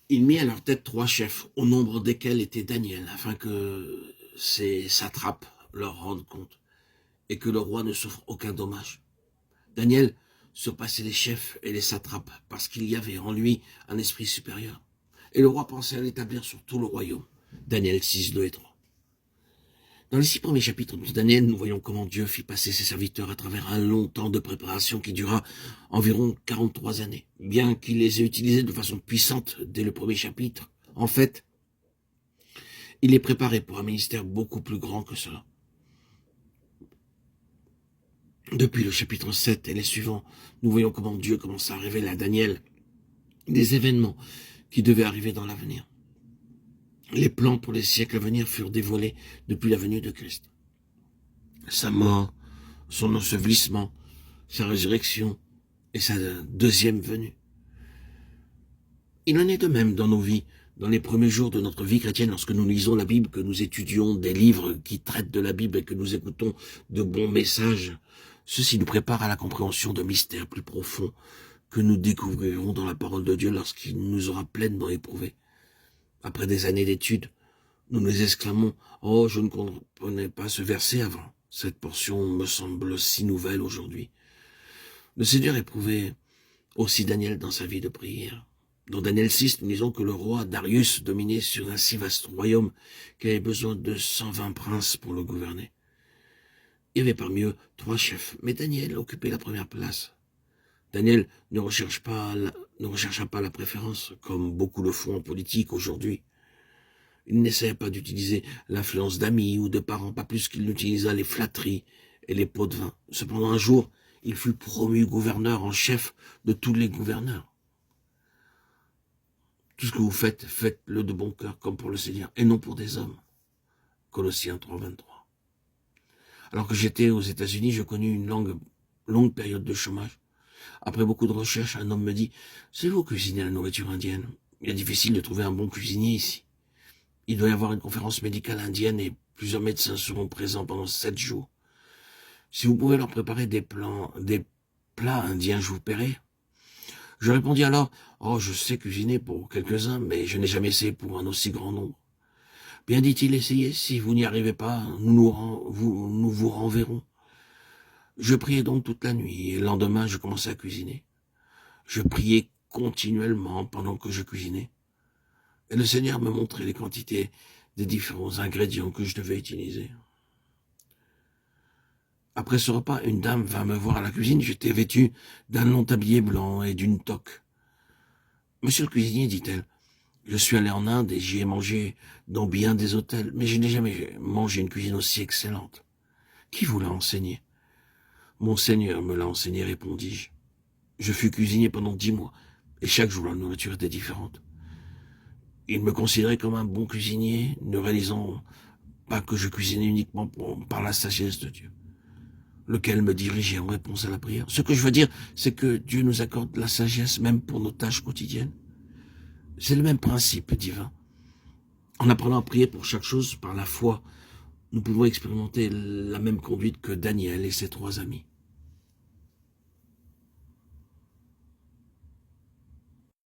Il mit à leur tête 3 chefs, au nombre desquels était Daniel, afin que ces satrapes leur rendent compte, et que le roi ne souffre aucun dommage. Daniel surpassait les chefs et les satrapes, parce qu'il y avait en lui un esprit supérieur. Et le roi pensait à l'établir sur tout le royaume. Daniel 6, 2 et 3. Dans les 6 premiers chapitres de Daniel, nous voyons comment Dieu fit passer ses serviteurs à travers un long temps de préparation qui dura environ 43 années. Bien qu'il les ait utilisés de façon puissante dès le premier chapitre, en fait, il les préparait pour un ministère beaucoup plus grand que cela. Depuis le chapitre 7 et les suivants, nous voyons comment Dieu commença à révéler à Daniel des événements qui devaient arriver dans l'avenir. Les plans pour les siècles à venir furent dévoilés depuis la venue de Christ. Sa mort, son ensevelissement, sa résurrection et sa deuxième venue. Il en est de même dans nos vies, dans les premiers jours de notre vie chrétienne, lorsque nous lisons la Bible, que nous étudions des livres qui traitent de la Bible et que nous écoutons de bons messages. Ceci nous prépare à la compréhension de mystères plus profonds que nous découvrirons dans la parole de Dieu lorsqu'il nous aura pleinement éprouvés. Après des années d'études, nous nous exclamons « Oh, je ne comprenais pas ce verset avant. Cette portion me semble si nouvelle aujourd'hui. » Le Seigneur éprouvait aussi Daniel dans sa vie de prière. Dans Daniel 6, nous disons que le roi Darius dominait sur un si vaste royaume qu'il avait besoin de 120 princes pour le gouverner. Il y avait parmi eux 3 chefs, mais Daniel occupait la première place. Daniel ne rechercha pas la préférence, comme beaucoup le font en politique aujourd'hui. Il n'essayait pas d'utiliser l'influence d'amis ou de parents, pas plus qu'il n'utilisa les flatteries et les pots de vin. Cependant, un jour, il fut promu gouverneur en chef de tous les gouverneurs. Tout ce que vous faites, faites-le de bon cœur, comme pour le Seigneur, et non pour des hommes. Colossiens 3, 23. Alors que j'étais aux États-Unis, je connus une longue période de chômage. Après beaucoup de recherches, un homme me dit « C'est vous cuisinez la nourriture indienne. Il est difficile de trouver un bon cuisinier ici. Il doit y avoir une conférence médicale indienne et plusieurs médecins seront présents pendant 7 jours. Si vous pouvez leur préparer des plats indiens, je vous paierai. » Je répondis alors « Oh, je sais cuisiner pour quelques-uns, mais je n'ai jamais essayé pour un aussi grand nombre. » Bien, dit-il, essayez, si vous n'y arrivez pas, nous vous renverrons. Je priais donc toute la nuit, et le lendemain, je commençai à cuisiner. Je priais continuellement pendant que je cuisinais. Et le Seigneur me montrait les quantités des différents ingrédients que je devais utiliser. Après ce repas, une dame vint me voir à la cuisine. J'étais vêtu d'un long tablier blanc et d'une toque. « Monsieur le cuisinier, dit-elle, je suis allé en Inde et j'y ai mangé dans bien des hôtels, mais je n'ai jamais mangé une cuisine aussi excellente. Qui vous l'a enseigné ?»« Mon Seigneur me l'a enseigné, répondis-je. Je fus cuisinier pendant 10 mois, et chaque jour la nourriture était différente. Il me considérait comme un bon cuisinier, ne réalisant pas que je cuisinais uniquement par la sagesse de Dieu, lequel me dirigeait en réponse à la prière. Ce que je veux dire, c'est que Dieu nous accorde la sagesse même pour nos tâches quotidiennes. C'est le même principe divin. En apprenant à prier pour chaque chose par la foi, nous pouvons expérimenter la même conduite que Daniel et ses 3 amis.